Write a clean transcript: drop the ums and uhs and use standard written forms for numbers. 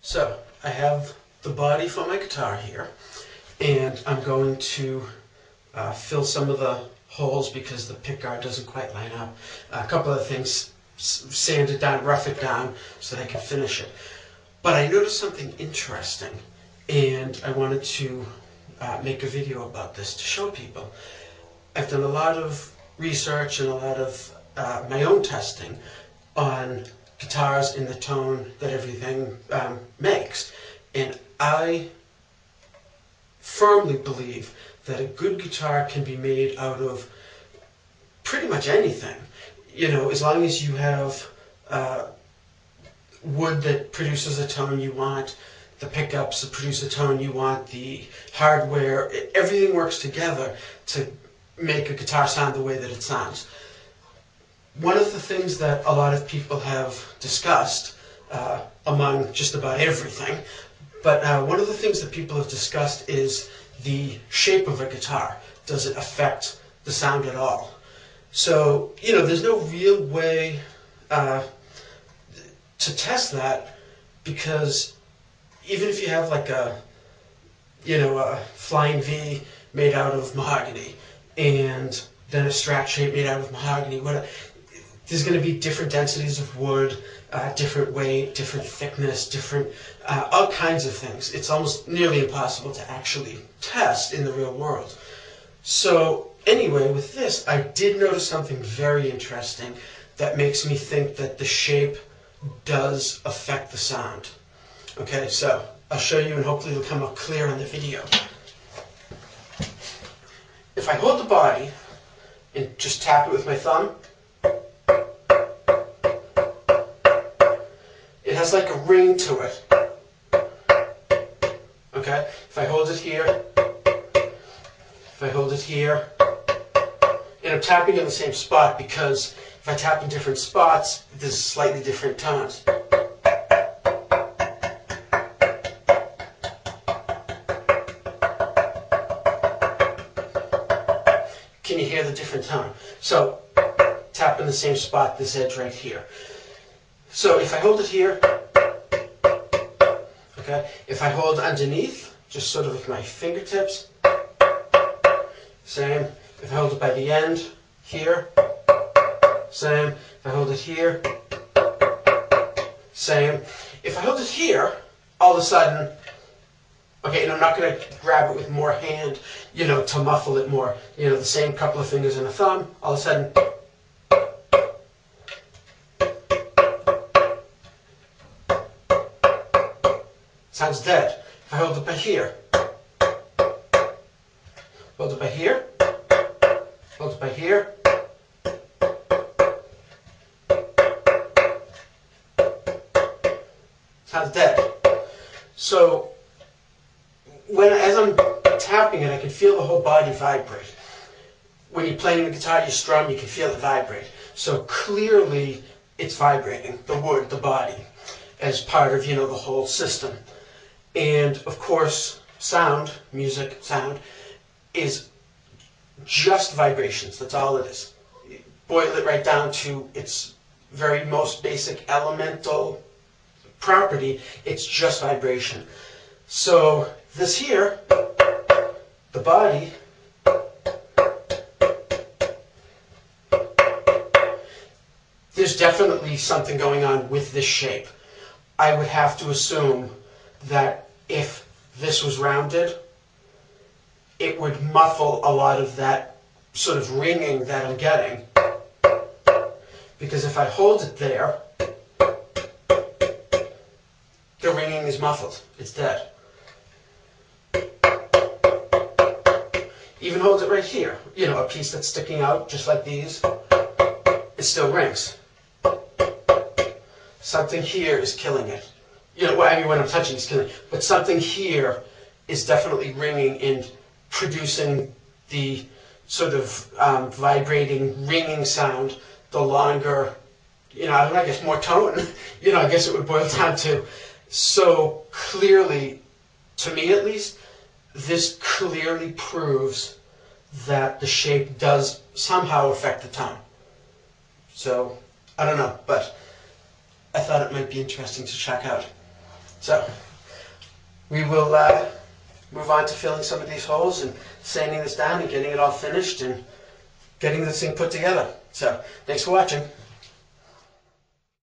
So I have the body for my guitar here, and I'm going to fill some of the holes because the pickguard doesn't quite line up. A couple of things, sand it down, rough it down so that I can finish it. But I noticed something interesting, and I wanted to make a video about this to show people. I've done a lot of research and a lot of my own testing on guitars in the tone that everything makes. And I firmly believe that a good guitar can be made out of pretty much anything. You know, as long as you have wood that produces a tone you want, the pickups that produce a tone you want, the hardware, everything works together to make a guitar sound the way that it sounds. One of the things that a lot of people have discussed among just about everything, but one of the things that people have discussed is the shape of a guitar. Does it affect the sound at all? So, you know, there's no real way to test that, because even if you have like a flying V made out of mahogany and then a Strat shape made out of mahogany, there's going to be different densities of wood, different weight, different thickness, different all kinds of things. It's almost nearly impossible to actually test in the real world. So anyway, with this, I did notice something very interesting that makes me think that the shape does affect the sound. Okay, so I'll show you, and hopefully it'll come up clear in the video. If I hold the body and just tap it with my thumb, it has like a ring to it. Okay? If I hold it here, and I'm tapping in the same spot, because if I tap in different spots, there's slightly different tones. Can you hear the different tone? So, tap in the same spot, this edge right here. So if I hold it here, okay, if I hold underneath, just sort of with my fingertips, same. If I hold it by the end, here, same. If I hold it here, same. If I hold it here, all of a sudden, okay, and I'm not going to grab it with more hand, to muffle it more, the same couple of fingers and a thumb, all of a sudden, sounds dead. If I hold it by here, hold it by here, hold it by here, sounds dead. So as I'm tapping it, I can feel the whole body vibrate. When you're playing the guitar, you strum, you can feel it vibrate. So clearly it's vibrating, the wood, the body, as part of, the whole system. And of course, sound, music, sound, is just vibrations. That's all it is. Boil it right down to its very most basic elemental property. It's just vibration. So this here, the body, there's definitely something going on with this shape. I would have to assume that if this was rounded, it would muffle a lot of that sort of ringing that I'm getting. Because if I hold it there, the ringing is muffled. It's dead. Even hold it right here, a piece that's sticking out, just like these, it still rings. Something here is killing it. When I'm touching it's killing it. But something here is definitely ringing and producing the sort of vibrating, ringing sound. The longer, I guess more tone, I guess it would boil down to. So clearly, to me at least, this clearly proves that the shape does somehow affect the tone. So, I don't know, but I thought it might be interesting to check out. So we will move on to filling some of these holes and sanding this down and getting it all finished and getting this thing put together. So thanks for watching.